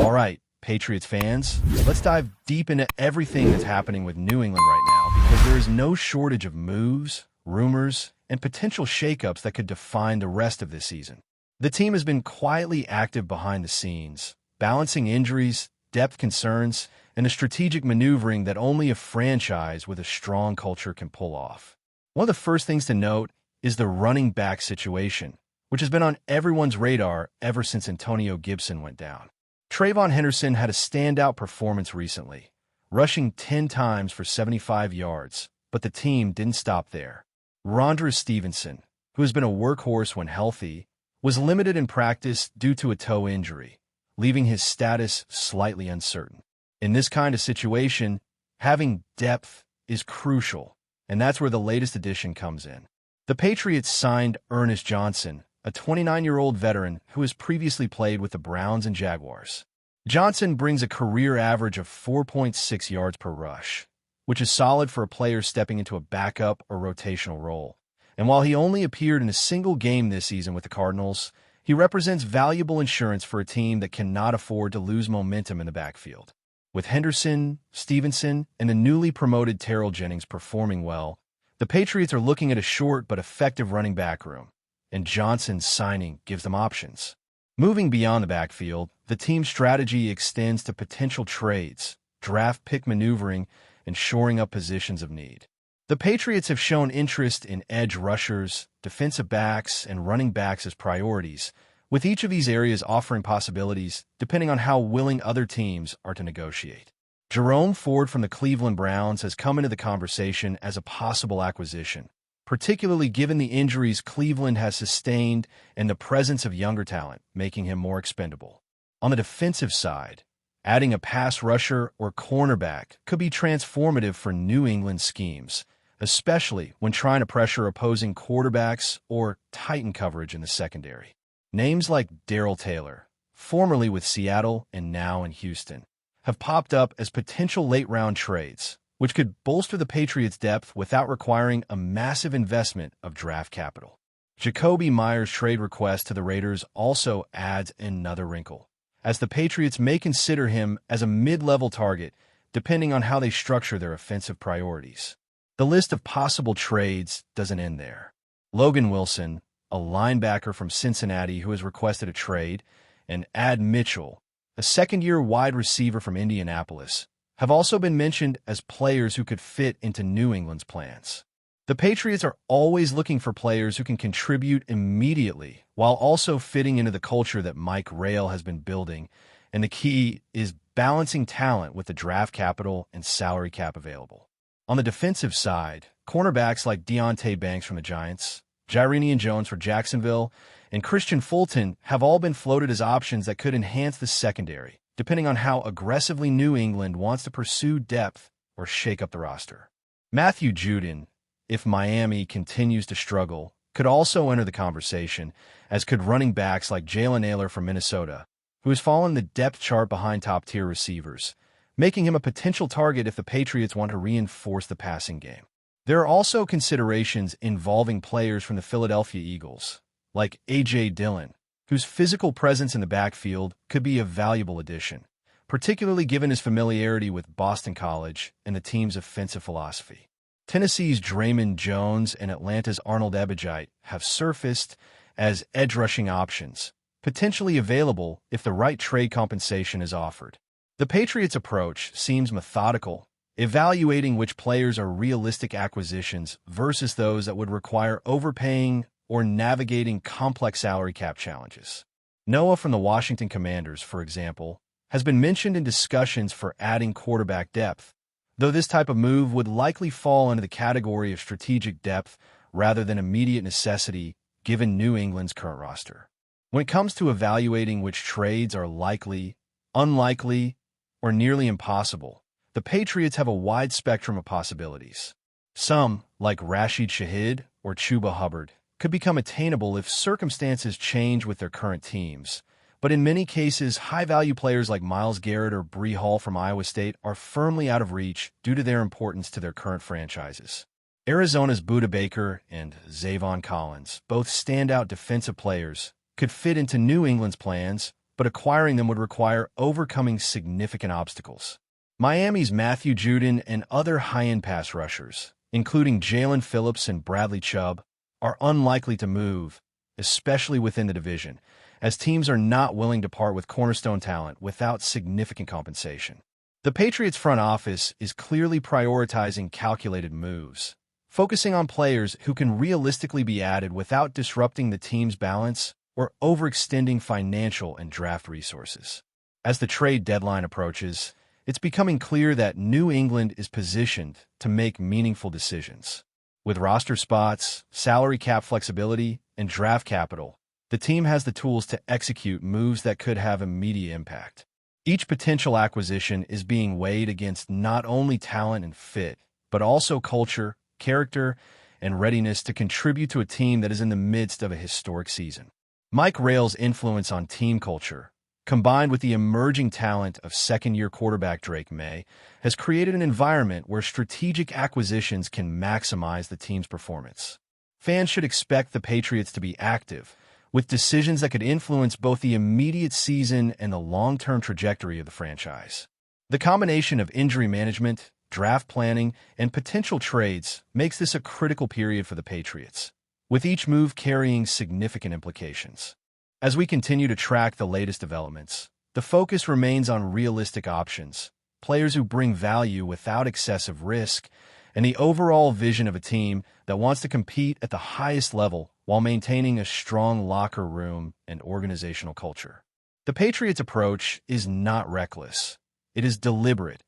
All right, Patriots fans, let's dive deep into everything that's happening with New England right now because there is no shortage of moves, rumors, and potential shakeups that could define the rest of this season. The team has been quietly active behind the scenes, balancing injuries, depth concerns, and a strategic maneuvering that only a franchise with a strong culture can pull off. One of the first things to note is the running back situation, which has been on everyone's radar ever since Antonio Gibson went down. Trayvon Henderson had a standout performance recently, rushing 10 times for 75 yards, but the team didn't stop there. Rondre Stevenson, who has been a workhorse when healthy, was limited in practice due to a toe injury, leaving his status slightly uncertain. In this kind of situation, having depth is crucial, and that's where the latest addition comes in. The Patriots signed Ernest Johnson, a 29-year-old veteran who has previously played with the Browns and Jaguars. Johnson brings a career average of 4.6 yards per rush, which is solid for a player stepping into a backup or rotational role. And while he only appeared in a single game this season with the Cardinals, he represents valuable insurance for a team that cannot afford to lose momentum in the backfield. With Henderson, Stevenson, and the newly promoted Terrell Jennings performing well, the Patriots are looking at a short but effective running back room, and Johnson's signing gives them options. Moving beyond the backfield, the team's strategy extends to potential trades, draft pick maneuvering, and shoring up positions of need. The Patriots have shown interest in edge rushers, defensive backs, and running backs as priorities, with each of these areas offering possibilities depending on how willing other teams are to negotiate. Jerome Ford from the Cleveland Browns has come into the conversation as a possible acquisition, particularly given the injuries Cleveland has sustained and the presence of younger talent, making him more expendable. On the defensive side, adding a pass rusher or cornerback could be transformative for New England schemes, especially when trying to pressure opposing quarterbacks or tighten coverage in the secondary. Names like Darrell Taylor, formerly with Seattle and now in Houston, have popped up as potential late-round trades, which could bolster the Patriots' depth without requiring a massive investment of draft capital. Jacoby Myers' trade request to the Raiders also adds another wrinkle, as the Patriots may consider him as a mid-level target depending on how they structure their offensive priorities. The list of possible trades doesn't end there. Logan Wilson, a linebacker from Cincinnati who has requested a trade, and Ad Mitchell, a second-year wide receiver from Indianapolis, have also been mentioned as players who could fit into New England's plans. The Patriots are always looking for players who can contribute immediately while also fitting into the culture that Mike Rayle has been building, and the key is balancing talent with the draft capital and salary cap available. On the defensive side, cornerbacks like Deontay Banks from the Giants, Jyrenian Jones for Jacksonville, and Christian Fulton have all been floated as options that could enhance the secondary, depending on how aggressively New England wants to pursue depth or shake up the roster. Matthew Judon, if Miami continues to struggle, could also enter the conversation, as could running backs like Jalen Nailor from Minnesota, who has fallen the depth chart behind top-tier receivers, making him a potential target if the Patriots want to reinforce the passing game. There are also considerations involving players from the Philadelphia Eagles, like A.J. Dillon, whose physical presence in the backfield could be a valuable addition, particularly given his familiarity with Boston College and the team's offensive philosophy. Tennessee's Draymond Jones and Atlanta's Arnold Ebijite have surfaced as edge-rushing options, potentially available if the right trade compensation is offered. The Patriots' approach seems methodical, evaluating which players are realistic acquisitions versus those that would require overpaying or navigating complex salary cap challenges. Noah from the Washington Commanders, for example, has been mentioned in discussions for adding quarterback depth, though this type of move would likely fall into the category of strategic depth rather than immediate necessity given New England's current roster. When it comes to evaluating which trades are likely, unlikely, or nearly impossible, the Patriots have a wide spectrum of possibilities. Some, like Rashid Shaheed or Chuba Hubbard, could become attainable if circumstances change with their current teams, but in many cases, high-value players like Myles Garrett or Bree Hall from Iowa State are firmly out of reach due to their importance to their current franchises. Arizona's Budda Baker and Zavon Collins, both standout defensive players, could fit into New England's plans, but acquiring them would require overcoming significant obstacles. Miami's Matthew Judon and other high-end pass rushers, including Jalen Phillips and Bradley Chubb, are unlikely to move, especially within the division, as teams are not willing to part with cornerstone talent without significant compensation. The Patriots front office is clearly prioritizing calculated moves, focusing on players who can realistically be added without disrupting the team's balance or overextending financial and draft resources. As the trade deadline approaches, it's becoming clear that New England is positioned to make meaningful decisions. With roster spots, salary cap flexibility, and draft capital, the team has the tools to execute moves that could have immediate impact. Each potential acquisition is being weighed against not only talent and fit, but also culture, character, and readiness to contribute to a team that is in the midst of a historic season. Mike Rail's influence on team culture, combined with the emerging talent of second-year quarterback Drake May, has created an environment where strategic acquisitions can maximize the team's performance. Fans should expect the Patriots to be active, with decisions that could influence both the immediate season and the long-term trajectory of the franchise. The combination of injury management, draft planning, and potential trades makes this a critical period for the Patriots, with each move carrying significant implications. As we continue to track the latest developments, the focus remains on realistic options, players who bring value without excessive risk, and the overall vision of a team that wants to compete at the highest level while maintaining a strong locker room and organizational culture. The Patriots' approach is not reckless. It is deliberate,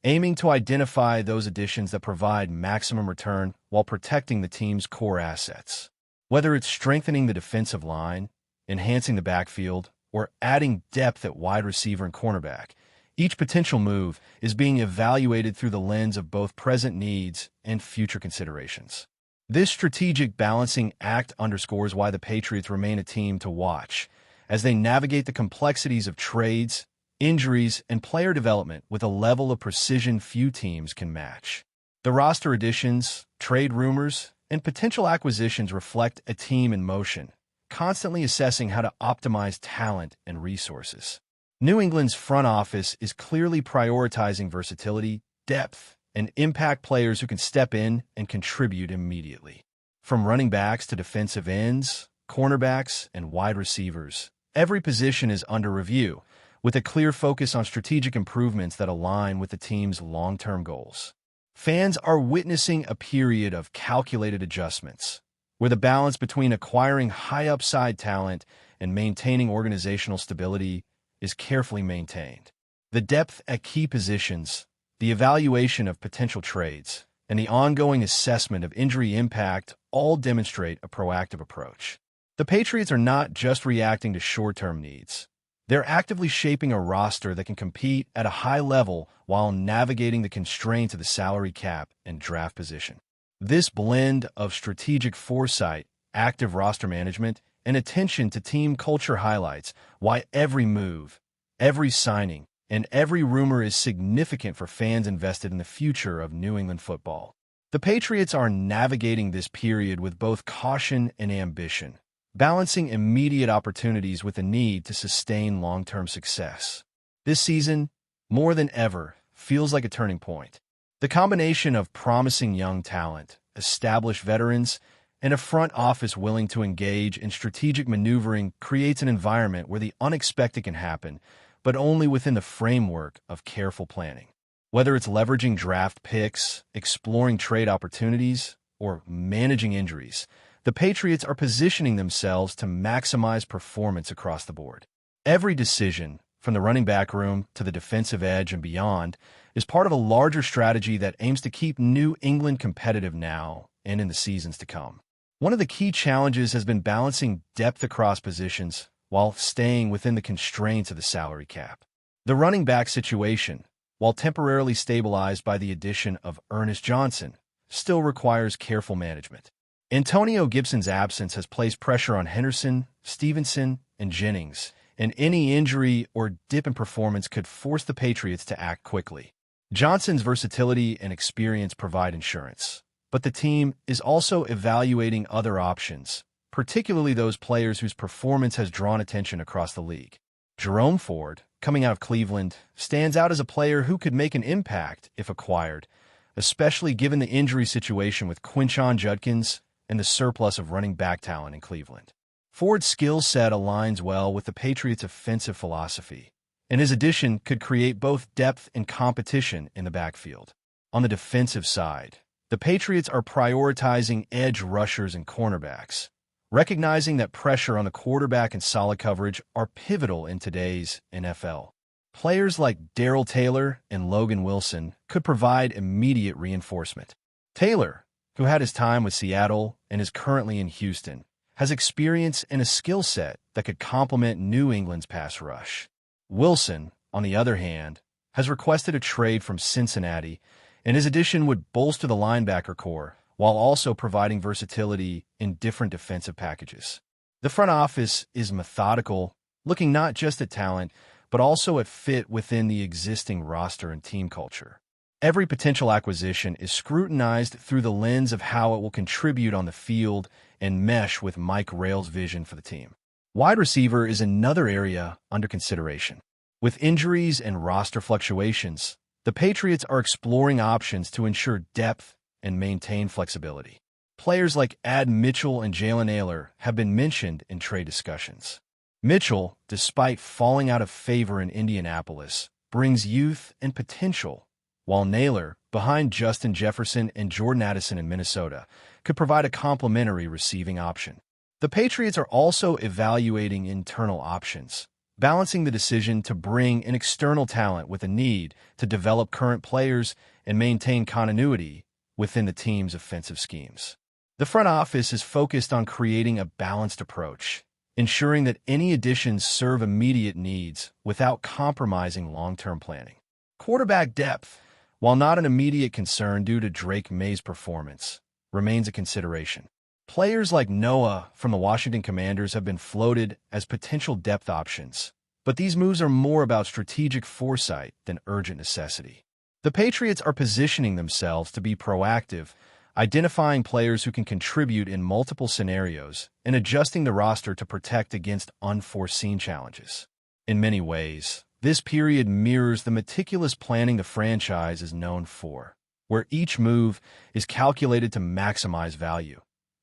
aiming to identify those additions that provide maximum return while protecting the team's core assets. Whether it's strengthening the defensive line, enhancing the backfield, or adding depth at wide receiver and cornerback, each potential move is being evaluated through the lens of both present needs and future considerations. This strategic balancing act underscores why the Patriots remain a team to watch as they navigate the complexities of trades, injuries, and player development with a level of precision few teams can match. The roster additions, trade rumors, and potential acquisitions reflect a team in motion, constantly assessing how to optimize talent and resources. New England's front office is clearly prioritizing versatility, depth, and impact players who can step in and contribute immediately. From running backs to defensive ends, cornerbacks, and wide receivers, every position is under review, with a clear focus on strategic improvements that align with the team's long-term goals. Fans are witnessing a period of calculated adjustments, where the balance between acquiring high-upside talent and maintaining organizational stability is carefully maintained. The depth at key positions, the evaluation of potential trades, and the ongoing assessment of injury impact all demonstrate a proactive approach. The Patriots are not just reacting to short-term needs. They're actively shaping a roster that can compete at a high level while navigating the constraints of the salary cap and draft position. This blend of strategic foresight, active roster management, and attention to team culture highlights why every move, every signing, and every rumor is significant for fans invested in the future of New England football. The Patriots are navigating this period with both caution and ambition, balancing immediate opportunities with the need to sustain long-term success. This season, more than ever, feels like a turning point. The combination of promising young talent, established veterans, and a front office willing to engage in strategic maneuvering creates an environment where the unexpected can happen, but only within the framework of careful planning. Whether it's leveraging draft picks, exploring trade opportunities, or managing injuries, the Patriots are positioning themselves to maximize performance across the board. Every decision, from the running back room to the defensive edge and beyond, is part of a larger strategy that aims to keep New England competitive now and in the seasons to come. One of the key challenges has been balancing depth across positions while staying within the constraints of the salary cap. The running back situation, while temporarily stabilized by the addition of Ernest Johnson, still requires careful management. Antonio Gibson's absence has placed pressure on Henderson, Stevenson, and Jennings, and any injury or dip in performance could force the Patriots to act quickly. Johnson's versatility and experience provide insurance, but the team is also evaluating other options, particularly those players whose performance has drawn attention across the league. Jerome Ford, coming out of Cleveland, stands out as a player who could make an impact if acquired, especially given the injury situation with Quinshon Judkins and the surplus of running back talent in Cleveland. Ford's skill set aligns well with the Patriots' offensive philosophy, and his addition could create both depth and competition in the backfield. On the defensive side, the Patriots are prioritizing edge rushers and cornerbacks, recognizing that pressure on the quarterback and solid coverage are pivotal in today's NFL. Players like Darrell Taylor and Logan Wilson could provide immediate reinforcement. Taylor, who had his time with Seattle and is currently in Houston, has experience and a skill set that could complement New England's pass rush. Wilson, on the other hand, has requested a trade from Cincinnati, and his addition would bolster the linebacker core while also providing versatility in different defensive packages. The front office is methodical, looking not just at talent, but also at fit within the existing roster and team culture. Every potential acquisition is scrutinized through the lens of how it will contribute on the field and mesh with Mike Rail's vision for the team. Wide receiver is another area under consideration. With injuries and roster fluctuations, the Patriots are exploring options to ensure depth and maintain flexibility. Players like Ad Mitchell and Jalen Nailor have been mentioned in trade discussions. Mitchell, despite falling out of favor in Indianapolis, brings youth and potential, while Nailor, behind Justin Jefferson and Jordan Addison in Minnesota, could provide a complementary receiving option. The Patriots are also evaluating internal options, balancing the decision to bring in external talent with a need to develop current players and maintain continuity within the team's offensive schemes. The front office is focused on creating a balanced approach, ensuring that any additions serve immediate needs without compromising long-term planning. Quarterback depth, while not an immediate concern due to Drake May's performance, remains a consideration. Players like Noah from the Washington Commanders have been floated as potential depth options, but these moves are more about strategic foresight than urgent necessity. The Patriots are positioning themselves to be proactive, identifying players who can contribute in multiple scenarios and adjusting the roster to protect against unforeseen challenges. In many ways, this period mirrors the meticulous planning the franchise is known for, where each move is calculated to maximize value,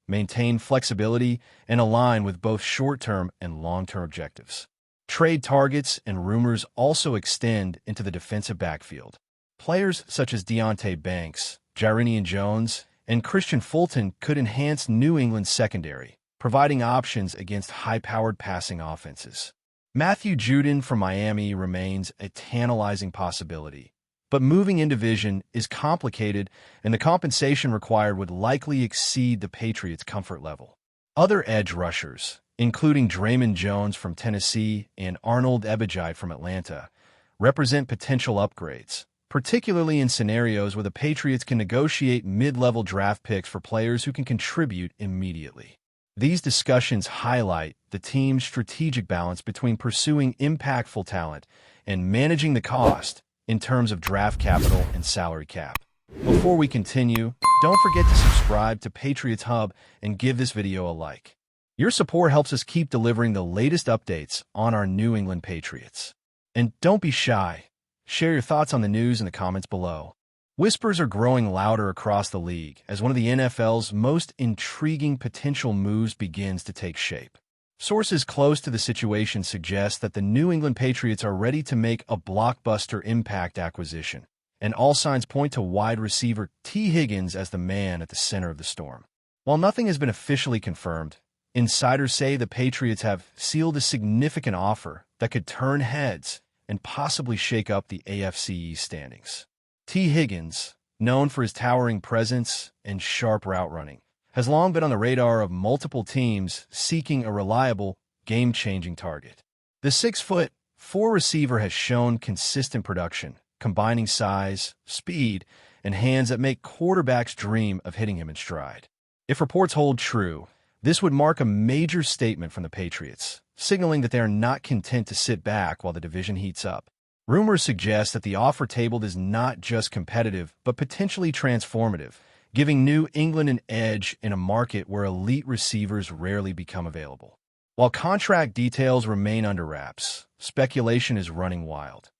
maintain flexibility, and align with both short-term and long-term objectives. Trade targets and rumors also extend into the defensive backfield. Players such as Deonte Banks, Jarinian Jones, and Christian Fulton could enhance New England's secondary, providing options against high-powered passing offenses. Matthew Judon from Miami remains a tantalizing possibility, but moving in division is complicated and the compensation required would likely exceed the Patriots' comfort level. Other edge rushers, including Draymond Jones from Tennessee and Arnold Ebijai from Atlanta, represent potential upgrades, particularly in scenarios where the Patriots can negotiate mid-level draft picks for players who can contribute immediately. These discussions highlight the team's strategic balance between pursuing impactful talent and managing the cost in terms of draft capital and salary cap. Before we continue, don't forget to subscribe to Patriots Hub and give this video a like. Your support helps us keep delivering the latest updates on our New England Patriots. And don't be shy. Share your thoughts on the news in the comments below. Whispers are growing louder across the league as one of the NFL's most intriguing potential moves begins to take shape. Sources close to the situation suggest that the New England Patriots are ready to make a blockbuster impact acquisition, and all signs point to wide receiver T. Higgins as the man at the center of the storm. While nothing has been officially confirmed, insiders say the Patriots have sealed a significant offer that could turn heads and possibly shake up the AFC East standings. T. Higgins, known for his towering presence and sharp route running, has long been on the radar of multiple teams seeking a reliable, game-changing target. The 6'4" receiver has shown consistent production, combining size, speed, and hands that make quarterbacks dream of hitting him in stride. If reports hold true, this would mark a major statement from the Patriots, signaling that they are not content to sit back while the division heats up. Rumors suggest that the offer tabled is not just competitive, but potentially transformative, giving New England an edge in a market where elite receivers rarely become available. While contract details remain under wraps, speculation is running wild.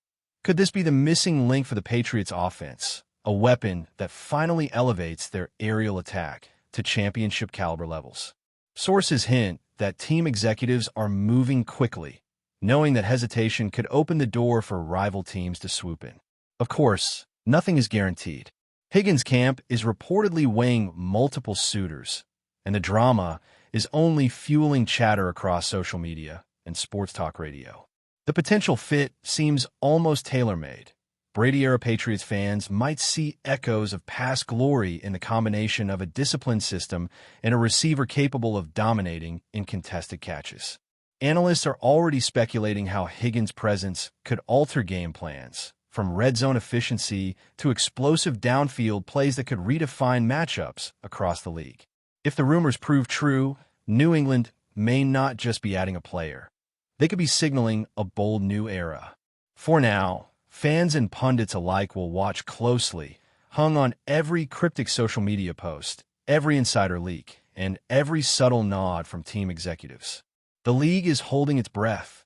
Could this be the missing link for the Patriots offense, a weapon that finally elevates their aerial attack to championship-caliber levels? Sources hint that team executives are moving quickly, knowing that hesitation could open the door for rival teams to swoop in. Of course, nothing is guaranteed. Higgins' camp is reportedly weighing multiple suitors, and the drama is only fueling chatter across social media and sports talk radio. The potential fit seems almost tailor-made. Brady-era Patriots fans might see echoes of past glory in the combination of a disciplined system and a receiver capable of dominating in contested catches. Analysts are already speculating how Higgins' presence could alter game plans, from red zone efficiency to explosive downfield plays that could redefine matchups across the league. If the rumors prove true, New England may not just be adding a player. They could be signaling a bold new era. For now, fans and pundits alike will watch closely, hung on every cryptic social media post, every insider leak, and every subtle nod from team executives. The league is holding its breath.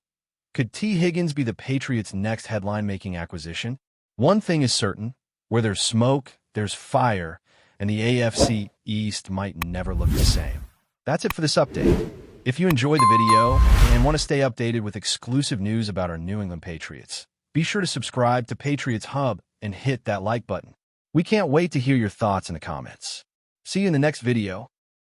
Could T. Higgins be the Patriots' next headline-making acquisition? One thing is certain: where there's smoke, there's fire, and the AFC East might never look the same. That's it for this update. If you enjoyed the video and want to stay updated with exclusive news about our New England Patriots, be sure to subscribe to Patriots Hub and hit that like button. We can't wait to hear your thoughts in the comments. See you in the next video.